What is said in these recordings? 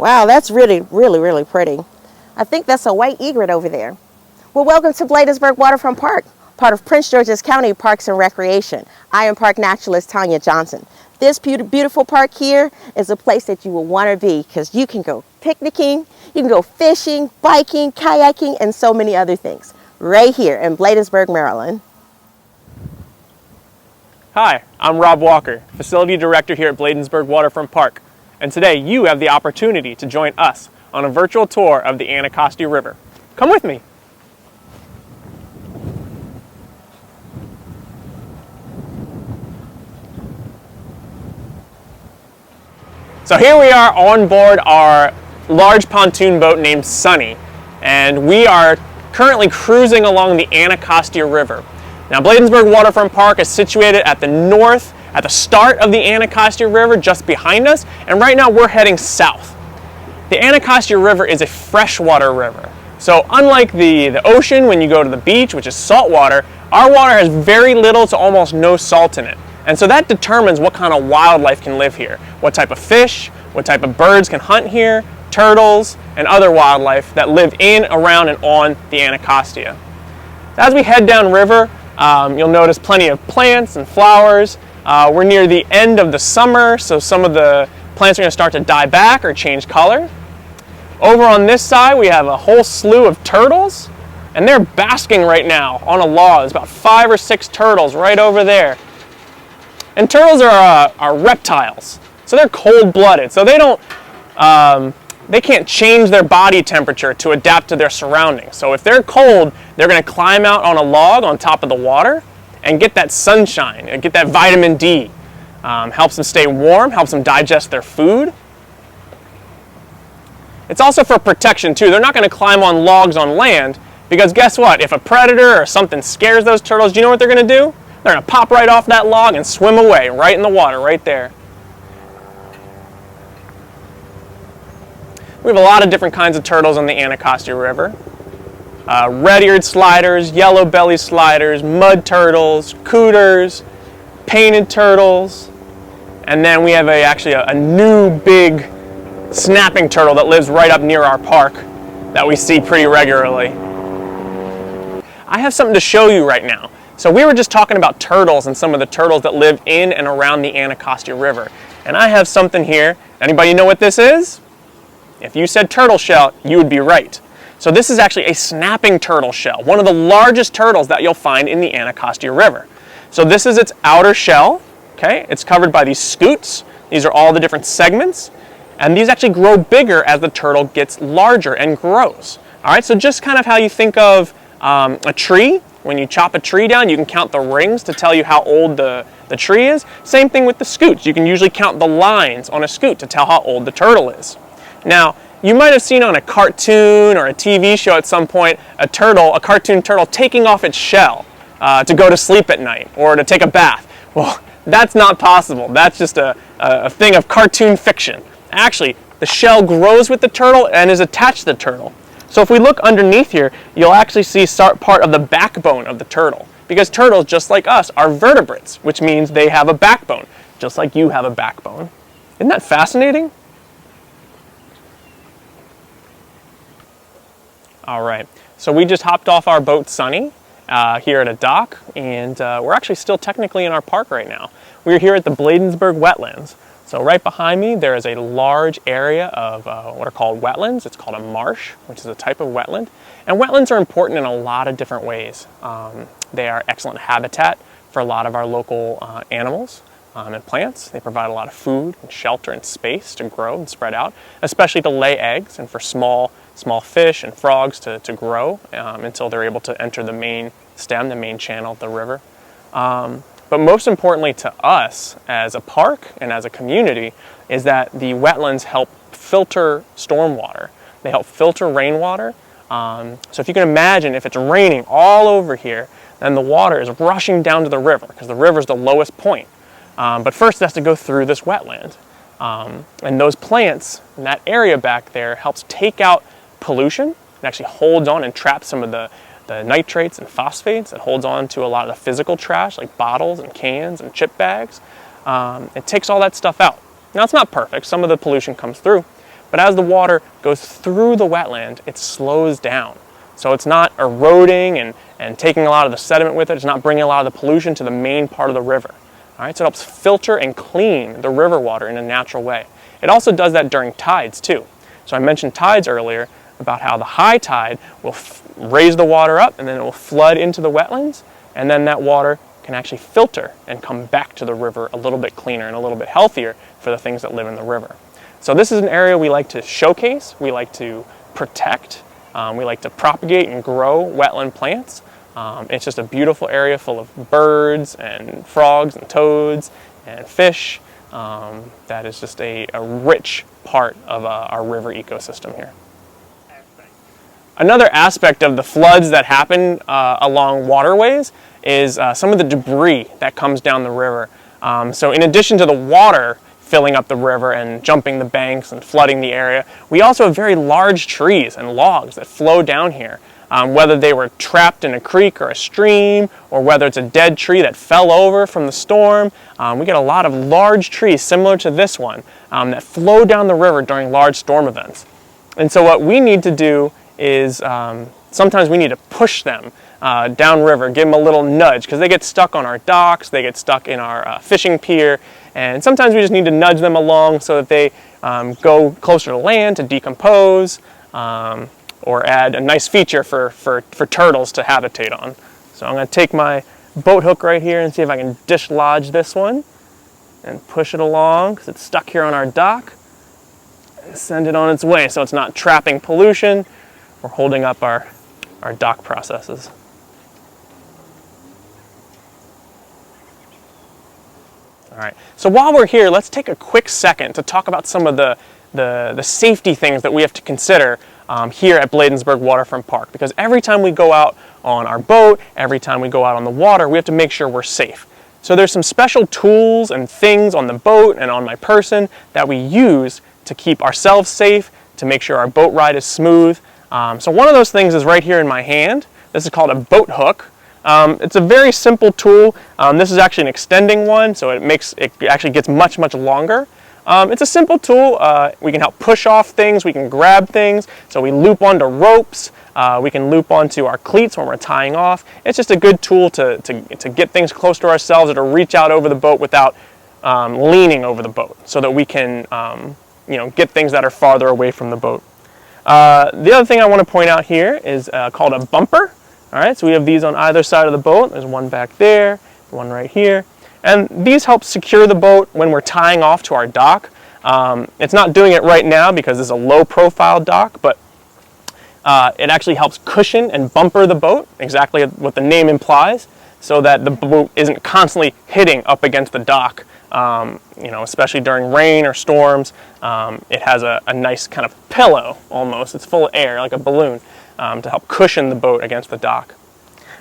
Wow, that's really, really pretty. I think that's a white egret over there. Well, welcome to Bladensburg Waterfront Park, part of Prince George's County Parks and Recreation. I am park naturalist Tanya Johnson. This beautiful park here is a place that you will want to be because you can go picnicking, you can go fishing, biking, kayaking, and so many other things right here in Bladensburg, Maryland. Hi, I'm Rob Walker, Facility Director here at Bladensburg Waterfront Park, and today you have the opportunity to join us on a virtual tour of the Anacostia River. Come with me. So here we are on board our large pontoon boat named Sunny, and we are currently cruising along the Anacostia River. Now, Bladensburg Waterfront Park is situated at the start of the Anacostia River, just behind us, and right now we're heading south. The Anacostia River is a freshwater river. So unlike the ocean, when you go to the beach, which is salt water, our water has very little to almost no salt in it. And so that determines what kind of wildlife can live here, what type of fish, what type of birds can hunt here, turtles, and other wildlife that live in, around, and on the Anacostia. As we head down river, you'll notice plenty of plants and flowers. We're near the end of the summer, so some of the plants are going to start to die back or change color. Over on this side, we have a whole slew of turtles, and they're basking right now on a log. There's about 5 or 6 turtles right over there. And turtles are reptiles, so they're cold-blooded. So they can't change their body temperature to adapt to their surroundings. So if they're cold, they're going to climb out on a log on top of the water and get that sunshine and get that vitamin D. Helps them stay warm, helps them digest their food. It's also for protection too. They're not going to climb on logs on land because guess what? If a predator or something scares those turtles, do you know what they're going to do? They're going to pop right off that log and swim away, right in the water, right there. We have a lot of different kinds of turtles on the Anacostia River. Red-eared sliders, yellow-belly sliders, mud turtles, cooters, painted turtles, and then we have actually a new big snapping turtle that lives right up near our park that we see pretty regularly. I have something to show you right now. So we were just talking about turtles and some of the turtles that live in and around the Anacostia River. And I have something here. Anybody know what this is? If you said turtle shell, you would be right. So this is actually a snapping turtle shell, one of the largest turtles that you'll find in the Anacostia River. So this is its outer shell, okay? It's covered by these scutes. These are all the different segments. And these actually grow bigger as the turtle gets larger and grows. All right, so just kind of how you think of a tree. When you chop a tree down, you can count the rings to tell you how old the tree is. Same thing with the scutes. You can usually count the lines on a scute to tell how old the turtle is. Now, you might have seen on a cartoon or a TV show at some point a cartoon turtle taking off its shell to go to sleep at night or to take a bath. Well, that's not possible. That's just a thing of cartoon fiction. Actually, the shell grows with the turtle and is attached to the turtle. So if we look underneath here, you'll actually see part of the backbone of the turtle. Because turtles, just like us, are vertebrates, which means they have a backbone, just like you have a backbone. Isn't that fascinating? All right, so we just hopped off our boat Sunny here at a dock, and we're actually still technically in our park right now. We're here at the Bladensburg wetlands. So right behind me, there is a large area of what are called wetlands. It's called a marsh, which is a type of wetland. And wetlands are important in a lot of different ways. They are excellent habitat for a lot of our local animals and plants. They provide a lot of food and shelter and space to grow and spread out, especially to lay eggs and for small fish and frogs to grow until they're able to enter the main stem, the main channel of the river. But most importantly to us as a park and as a community is that the wetlands help filter stormwater. They help filter rainwater. So if you can imagine, if it's raining all over here, then the water is rushing down to the river because the river is the lowest point. But first it has to go through this wetland. And those plants in that area back there helps take out pollution. It actually holds on and traps some of the nitrates and phosphates. It holds on to a lot of the physical trash like bottles and cans and chip bags. It takes all that stuff out. Now it's not perfect. Some of the pollution comes through, But as the water goes through the wetland, it slows down. So it's not eroding and taking a lot of the sediment with it. It's not bringing a lot of the pollution to the main part of the river. All right, so it helps filter and clean the river water in a natural way. It also does that during tides too. So I mentioned tides earlier, about how the high tide will raise the water up and then it will flood into the wetlands, and then that water can actually filter and come back to the river a little bit cleaner and a little bit healthier for the things that live in the river. So this is an area we like to showcase, we like to protect, we like to propagate and grow wetland plants. It's just a beautiful area full of birds and frogs and toads and fish. That is just a rich part of our river ecosystem here. Another aspect of the floods that happen along waterways is some of the debris that comes down the river. So in addition to the water filling up the river and jumping the banks and flooding the area, we also have very large trees and logs that flow down here. Whether they were trapped in a creek or a stream, or whether it's a dead tree that fell over from the storm, we get a lot of large trees similar to this one that flow down the river during large storm events. And so what we need to do is sometimes we need to push them downriver, give them a little nudge, because they get stuck on our docks, they get stuck in our fishing pier, and sometimes we just need to nudge them along so that they go closer to land to decompose, or add a nice feature for turtles to habitate on. So I'm going to take my boat hook right here and see if I can dislodge this one and push it along because it's stuck here on our dock, and send it on its way so it's not trapping pollution or holding up our dock processes. All right, so while we're here, let's take a quick second to talk about some of the safety things that we have to consider here at Bladensburg Waterfront Park, because every time we go out on our boat, every time we go out on the water, we have to make sure we're safe. So there's some special tools and things on the boat and on my person that we use to keep ourselves safe, to make sure our boat ride is smooth. So one of those things is right here in my hand. This is called a boat hook. It's a very simple tool. This is actually an extending one, so it actually gets much longer. It's a simple tool. We can help push off things, we can grab things, so we loop onto ropes, we can loop onto our cleats when we're tying off. It's just a good tool to get things close to ourselves or to reach out over the boat without leaning over the boat, so that we can get things that are farther away from the boat. The other thing I want to point out here is called a bumper. All right, so we have these on either side of the boat. There's one back there, one right here. And these help secure the boat when we're tying off to our dock. It's not doing it right now because it's a low profile dock, but it actually helps cushion and bumper the boat, exactly what the name implies, so that the boat isn't constantly hitting up against the dock, especially during rain or storms. It has a nice kind of pillow almost. It's full of air, like a balloon, to help cushion the boat against the dock.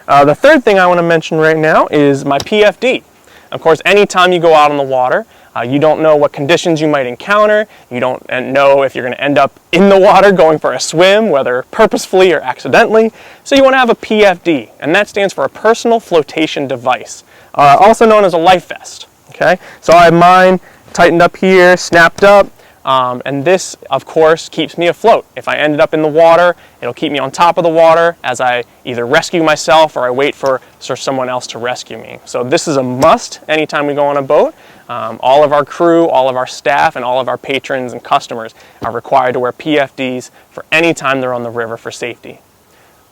The third thing I want to mention right now is my PFD. Of course, anytime you go out on the water, you don't know what conditions you might encounter. You don't know if you're going to end up in the water going for a swim, whether purposefully or accidentally. So you want to have a PFD, and that stands for a personal flotation device, also known as a life vest. Okay, so I have mine tightened up here, snapped up, and this, of course, keeps me afloat. If I ended up in the water, it'll keep me on top of the water as I either rescue myself or I wait for someone else to rescue me. So this is a must anytime we go on a boat. All of our crew, all of our staff, and all of our patrons and customers are required to wear PFDs for any time they're on the river for safety.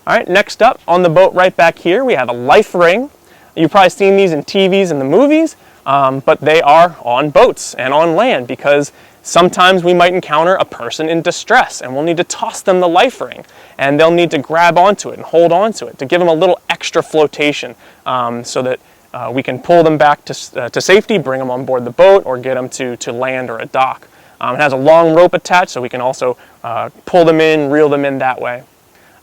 All right, next up on the boat right back here, we have a life ring. You've probably seen these in TVs and the movies, but they are on boats and on land because sometimes we might encounter a person in distress and we'll need to toss them the life ring, and they'll need to grab onto it and hold onto it to give them a little extra flotation so that we can pull them back to safety, bring them on board the boat, or get them to land or a dock. It has a long rope attached, so we can also pull them in, reel them in that way.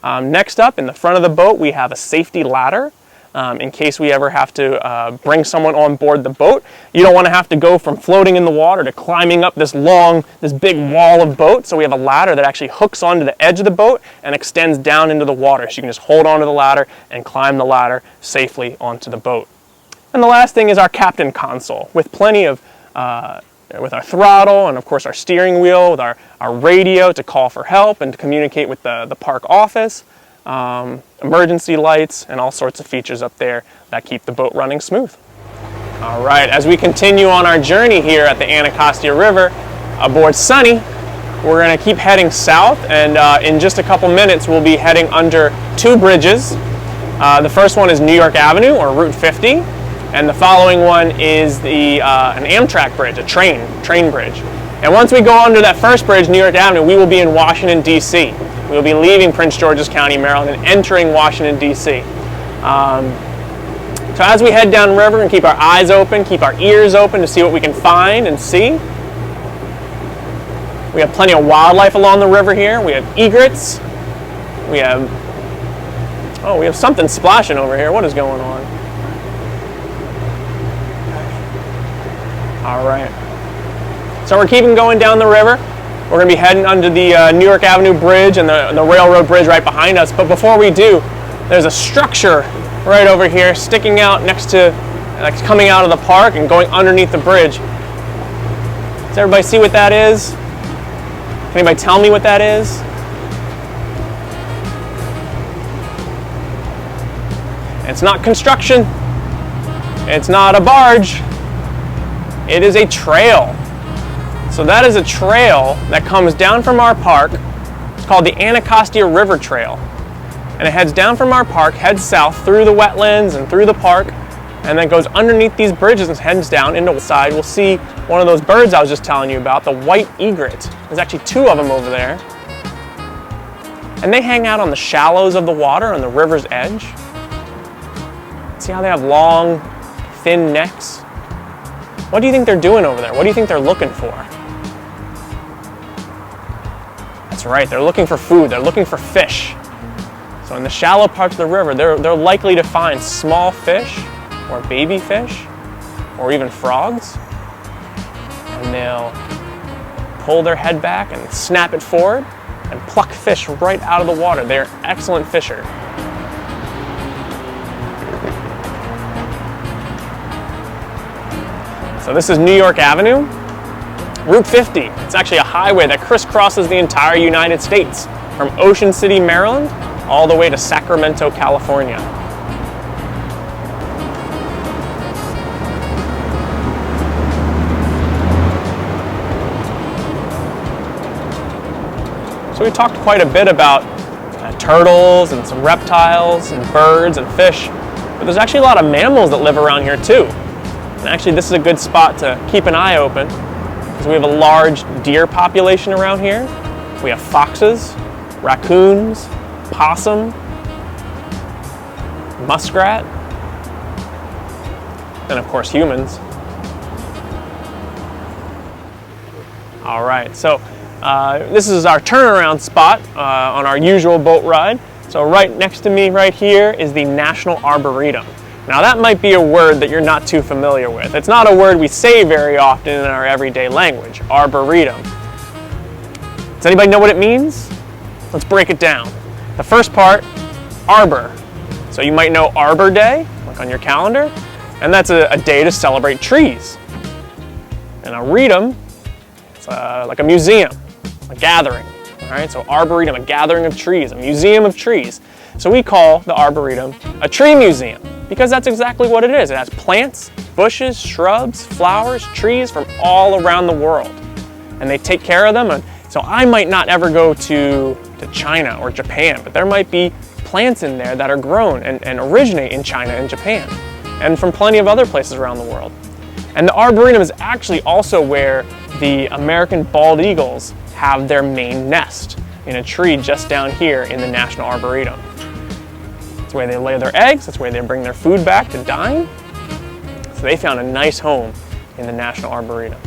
Next up, in the front of the boat, we have a safety ladder. In case we ever have to bring someone on board the boat. You don't want to have to go from floating in the water to climbing up this big wall of boat. So we have a ladder that actually hooks onto the edge of the boat and extends down into the water. So you can just hold onto the ladder and climb the ladder safely onto the boat. And the last thing is our captain console with plenty of with our throttle and of course our steering wheel, with our radio to call for help and to communicate with the park office, emergency lights, and all sorts of features up there that keep the boat running smooth. All right, as we continue on our journey here at the Anacostia River aboard Sunny, we're going to keep heading south, and in just a couple minutes we'll be heading under two bridges. The first one is New York Avenue, or Route 50, and the following one is an Amtrak bridge, a train bridge. And once we go under that first bridge, New York Avenue, we will be in Washington, D.C. We will be leaving Prince George's County, Maryland, and entering Washington, D.C. So as we head downriver and keep our eyes open, keep our ears open to see what we can find and see. We have plenty of wildlife along the river here. We have egrets. We have something splashing over here. What is going on? All right. So we're keeping going down the river. We're going to be heading under the New York Avenue Bridge and the railroad bridge right behind us. But before we do, there's a structure right over here sticking out next to, like, coming out of the park and going underneath the bridge. Does everybody see what that is? Can anybody tell me what that is? It's not construction. It's not a barge. It is a trail. So that is a trail that comes down from our park. It's called the Anacostia River Trail. And it heads down from our park, heads south through the wetlands and through the park, and then goes underneath these bridges and heads down into the side. We'll see one of those birds I was just telling you about, the white egret. There's actually two of them over there. And they hang out on the shallows of the water on the river's edge. See how they have long, thin necks? What do you think they're doing over there? What do you think they're looking for? That's right, they're looking for food. They're looking for fish. So in the shallow parts of the river, they're likely to find small fish or baby fish or even frogs. And they'll pull their head back and snap it forward and pluck fish right out of the water. They're excellent fishers. So this is New York Avenue, Route 50. It's actually a highway that crisscrosses the entire United States from Ocean City, Maryland, all the way to Sacramento, California. So we talked quite a bit about turtles and some reptiles and birds and fish, but there's actually a lot of mammals that live around here too. And actually this is a good spot to keep an eye open because we have a large deer population around here. We have foxes, raccoons, possum, muskrat, and of course humans. All right, so this is our turnaround spot on our usual boat ride. So right next to me right here is the National Arboretum. Now that might be a word that you're not too familiar with. It's not a word we say very often in our everyday language, arboretum. Does anybody know what it means? Let's break it down. The first part, arbor. So you might know Arbor Day, like on your calendar, and that's a day to celebrate trees. And arboretum, it's like a museum, a gathering. All right, so arboretum, a gathering of trees, a museum of trees. So we call the Arboretum a tree museum because that's exactly what it is. It has plants, bushes, shrubs, flowers, trees from all around the world. And they take care of them. And so I might not ever go to China or Japan, but there might be plants in there that are grown and originate in China and Japan and from plenty of other places around the world. And the Arboretum is actually also where the American bald eagles have their main nest, in a tree just down here in the National Arboretum. That's where they lay their eggs, that's where they bring their food back to dine. So they found a nice home in the National Arboretum.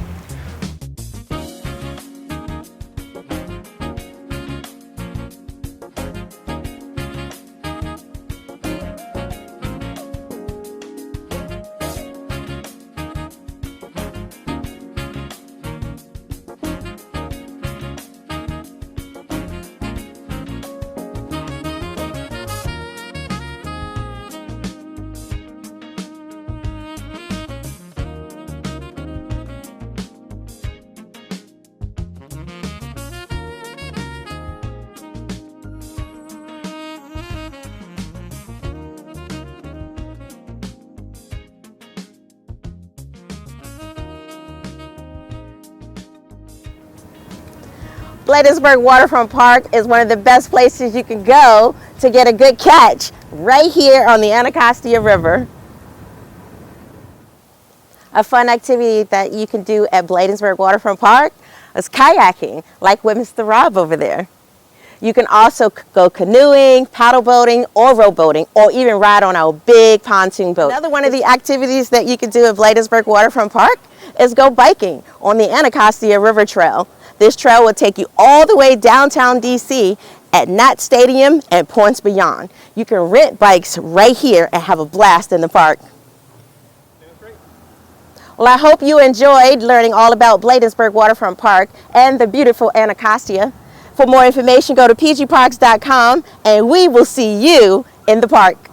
Bladensburg Waterfront Park is one of the best places you can go to get a good catch, right here on the Anacostia River. A fun activity that you can do at Bladensburg Waterfront Park is kayaking, like with Mr. Rob over there. You can also go canoeing, paddle boating, or rowboating, or even ride on our big pontoon boat. Another one of the activities that you can do at Bladensburg Waterfront Park is go biking on the Anacostia River Trail. This trail will take you all the way downtown DC at Nat Stadium and points beyond. You can rent bikes right here and have a blast in the park. Well, I hope you enjoyed learning all about Bladensburg Waterfront Park and the beautiful Anacostia. For more information, go to pgparks.com and we will see you in the park.